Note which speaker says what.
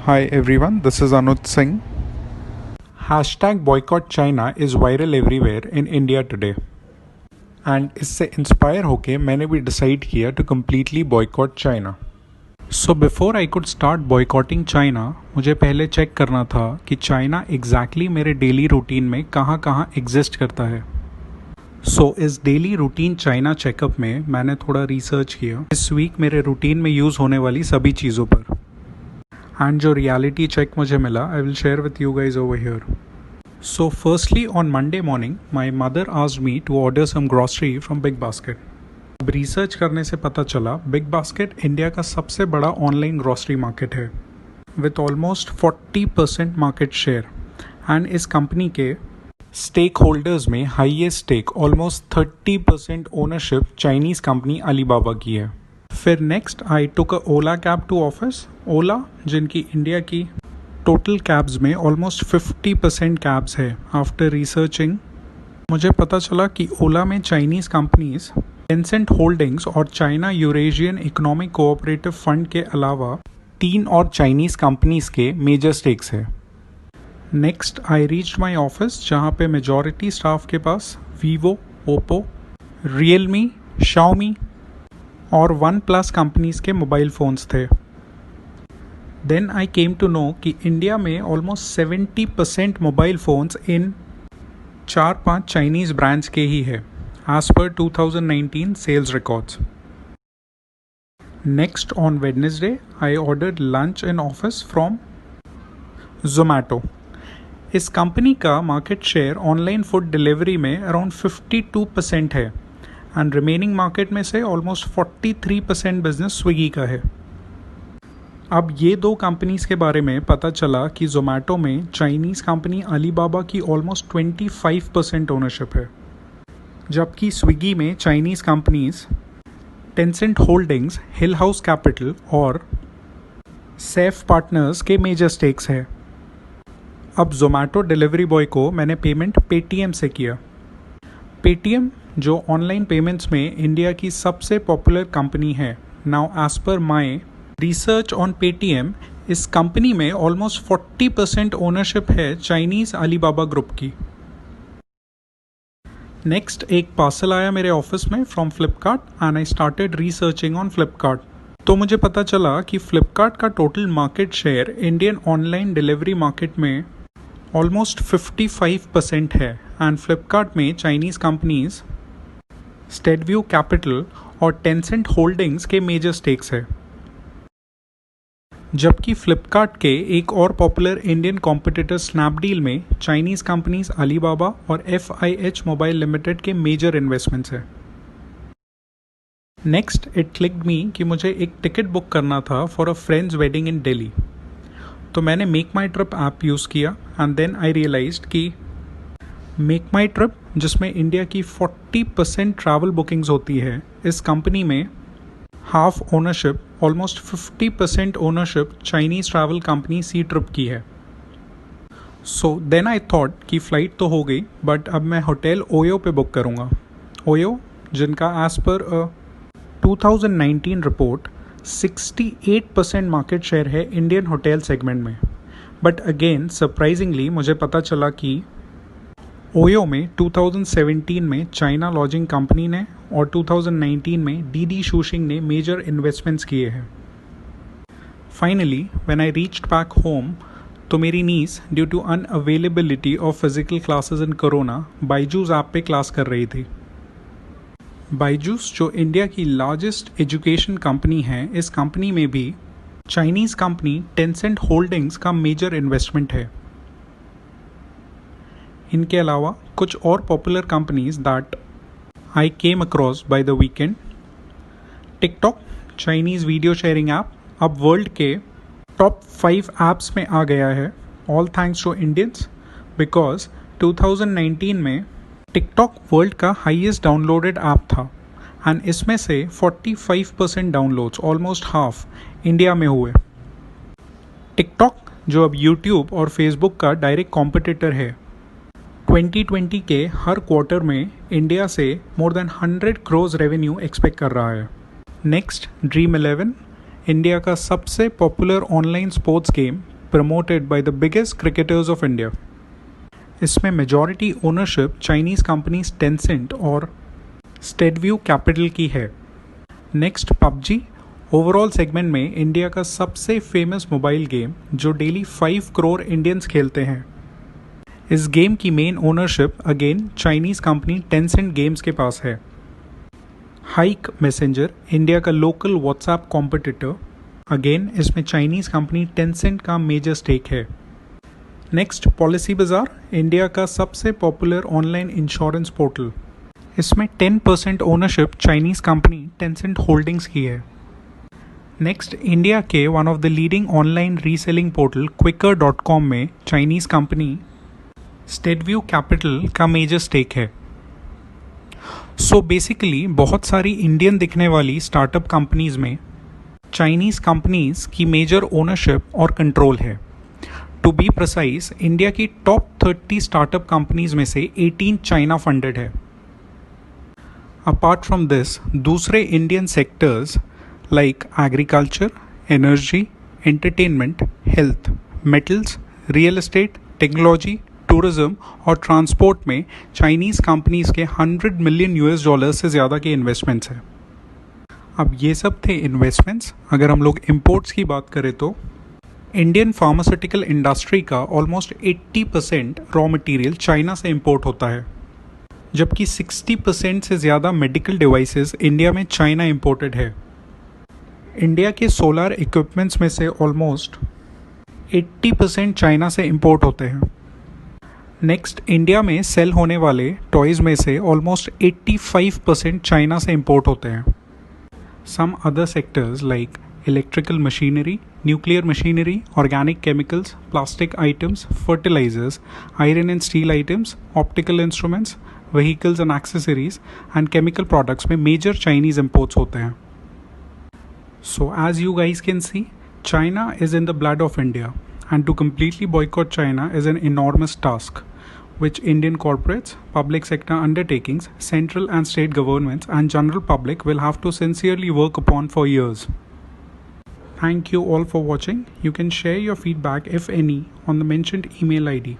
Speaker 1: Hi everyone, this is Anuj Singh. Hashtag boycott China is viral everywhere in India today. And इससे inspire होके मैंने भी decide किया to completely boycott China. So before I could start boycotting China, मुझे पहले check करना था कि चाइना exactly मेरे डेली रूटीन में कहाँ कहाँ एग्जिस्ट करता है. सो इस डेली रूटीन चाइना चेकअप में मैंने थोड़ा रिसर्च किया इस वीक मेरे रूटीन में यूज़ होने वाली सभी चीज़ों पर. एंड जो रियलिटी चेक मुझे मिला I will share with you guys over here. So firstly on Monday morning my mother asked me to order some grocery from Big Basket. अब रिसर्च करने से पता चला बिग बास्केट इंडिया का सबसे बड़ा ऑनलाइन ग्रॉसरी मार्केट है with almost 40% market share. And इस कंपनी के स्टेक होल्डर्स में highest stake almost 30% ownership Chinese company Alibaba की है. फिर next I took a Ola cab to office. Ola जिनकी इंडिया की टोटल कैब्स में ऑलमोस्ट 50% कैब्स है. आफ्टर रिसर्चिंग मुझे पता चला कि ओला में चाइनीज़ कंपनीज टेंसेंट होल्डिंग्स और China Eurasian economic cooperative fund के अलावा 3 और चाइनीज़ कंपनीज के मेजर स्टेक्स है. Next I reached my office जहाँ पे मेजॉरिटी स्टाफ के पास वीवो, ओप्पो, रियलमी, शाओमी और वन प्लस कंपनीज के मोबाइल फ़ोन्स थे. Then I came to know कि इंडिया में ऑलमोस्ट 70% मोबाइल फ़ोन्स इन 4-5 चाइनीज़ ब्रांड्स के ही है as per 2019 sales records. Next on Wednesday I ordered lunch in office from Zomato. इस कंपनी का market share online food delivery में around 52% है एंड रिमेनिंग मार्केट में से ऑलमोस्ट 43% बिजनेस स्विगी का है. अब ये दो कंपनीज़ के बारे में पता चला कि जोमैटो में चाइनीज़ कंपनी अलीबाबा की ऑलमोस्ट 25% ओनरशिप है, जबकि स्विगी में चाइनीज़ कंपनीज टेंसेंट होल्डिंग्स, हिल हाउस कैपिटल और सेफ पार्टनर्स के मेजर स्टेक्स है. अब जोमैटो डिलीवरी बॉय को मैंने पेमेंट पेटीएम से किया. पेटीएम जो ऑनलाइन पेमेंट्स में इंडिया की सबसे पॉपुलर कंपनी है. Now as per my research on Paytm इस कंपनी में ऑलमोस्ट 40% ओनरशिप है चाइनीज़ अलीबाबा ग्रुप की. नेक्स्ट एक पार्सल आया मेरे ऑफिस में from Flipkart and I started researching on Flipkart. तो मुझे पता चला कि फ्लिपकार्ट का total market share Indian online delivery market में ऑलमोस्ट 55% है एंड फ्लिपकार्ट में चाइनीज़ कंपनीज स्टेडव्यू कैपिटल और टेंसेंट होल्डिंग्स के मेजर स्टेक्स है, जबकि फ्लिपकार्ट के एक और पॉपुलर इंडियन कॉम्पिटिटर स्नैपडील में चाइनीज़ कंपनीज अलीबाबा और FIH मोबाइल लिमिटेड के मेजर इन्वेस्टमेंट्स है. नेक्स्ट इट क्लिक्ड मी कि मुझे एक टिकट बुक करना था for a friend's wedding in Delhi. तो मैंने मेक माई ट्रिप ऐप यूज़ किया एंड देन आई रियलाइज्ड कि मेक माई ट्रिप जिसमें इंडिया की 40% ट्रैवल बुकिंग्स होती है, इस कंपनी में half ownership almost 50% ownership Chinese travel company Ctrip की है. सो देन आई थॉट कि फ़्लाइट तो हो गई बट अब मैं होटल ओयो पे बुक करूँगा. ओयो जिनका as per 2019 report 68% market share है इंडियन होटल सेगमेंट में. बट अगेन सरप्राइजिंगली मुझे पता चला कि ओयो में 2017 में चाइना लॉजिंग कंपनी ने और 2019 में डीडी शूशिंग ने मेजर इन्वेस्टमेंट्स किए हैं. Finally when I reached back home तो मेरी niece due to unavailability of physical classes in corona Byju's app पे क्लास कर रही थी. बाइजूस जो इंडिया की लार्जेस्ट एजुकेशन कंपनी है, इस कंपनी में भी चाइनीज़ कंपनी टेंसेंट होल्डिंग्स का मेजर इन्वेस्टमेंट है. इनके अलावा कुछ और popular companies that I came across by the weekend. TikTok Chinese video sharing app अब वर्ल्ड के टॉप 5 ऐप्स में आ गया है, all thanks to Indians, because 2019 में टिकटॉक वर्ल्ड का हाईएस्ट डाउनलोडेड ऐप था एंड इसमें से 45% डाउनलोड्स ऑलमोस्ट हाफ इंडिया में हुए. टिकटॉक जो अब यूट्यूब और फेसबुक का डायरेक्ट कॉम्पिटिटर है, 2020 के हर क्वार्टर में इंडिया से more than 100 crore revenue expect कर रहा है. नेक्स्ट ड्रीम 11 इंडिया का सबसे popular online sports game promoted by the biggest cricketers of India. इसमें majority ownership Chinese companies Tencent और स्टेडव्यू कैपिटल की है. Next PUBG. ओवरऑल सेगमेंट में इंडिया का सबसे फेमस मोबाइल गेम जो डेली 5 करोड़ इंडियंस खेलते हैं. इस गेम की main ownership again Chinese company Tencent games के पास है. हाइक मैसेंजर इंडिया का लोकल व्हाट्सएप कॉम्पिटिटर. अगेन इसमें चाइनीज़ कंपनी टेंसेंट का मेजर स्टेक है. नेक्स्ट पॉलिसी बाजार इंडिया का सबसे पॉपुलर ऑनलाइन इंश्योरेंस पोर्टल. इसमें 10% ownership Chinese company Tencent holdings की है. नेक्स्ट इंडिया के one of the leading online reselling portal Quikr.com में चाइनीज़ कंपनी स्टेडव्यू कैपिटल का मेजर स्टेक है. सो बेसिकली बहुत सारी इंडियन दिखने वाली स्टार्टअप कंपनीज में चाइनीज़ कंपनीज की मेजर ओनरशिप और कंट्रोल है. टू बी प्रिसाइज इंडिया की टॉप 30 स्टार्टअप कंपनीज में से 18 चाइना फंडेड है. अपार्ट फ्रॉम दिस दूसरे Indian sectors like agriculture, energy, entertainment, health, metals, real estate, technology, tourism और ट्रांसपोर्ट में चाइनीज़ कंपनीज के $100 मिलियन से ज़्यादा के इन्वेस्टमेंट्स हैं. अब ये सब थे इन्वेस्टमेंट्स. अगर हम लोग इंपोर्ट्स की बात करें तो इंडियन फार्मास्यूटिकल इंडस्ट्री का ऑलमोस्ट 80% रॉ मटेरियल चाइना से इंपोर्ट होता है, जबकि 60% से ज़्यादा मेडिकल डिवाइसेस इंडिया में चाइना इंपोर्टेड है. इंडिया के सोलर इक्विपमेंट्स में से ऑलमोस्ट 80% चाइना से इंपोर्ट होते हैं. नेक्स्ट इंडिया में सेल होने वाले टॉयज़ में से ऑलमोस्ट 85% चाइना से इंपोर्ट होते हैं. Some other sectors like electrical machinery, nuclear machinery, organic chemicals, plastic items, fertilizers, iron and steel items, optical instruments, vehicles and accessories, and chemical products में major Chinese imports होते हैं. So as you guys can see, China is in the blood of India, and to completely boycott China is an enormous task, which Indian corporates, public sector undertakings, central and state governments, and general public will have to sincerely work upon for years. Thank you all for watching. You can share your feedback if any on the mentioned email ID.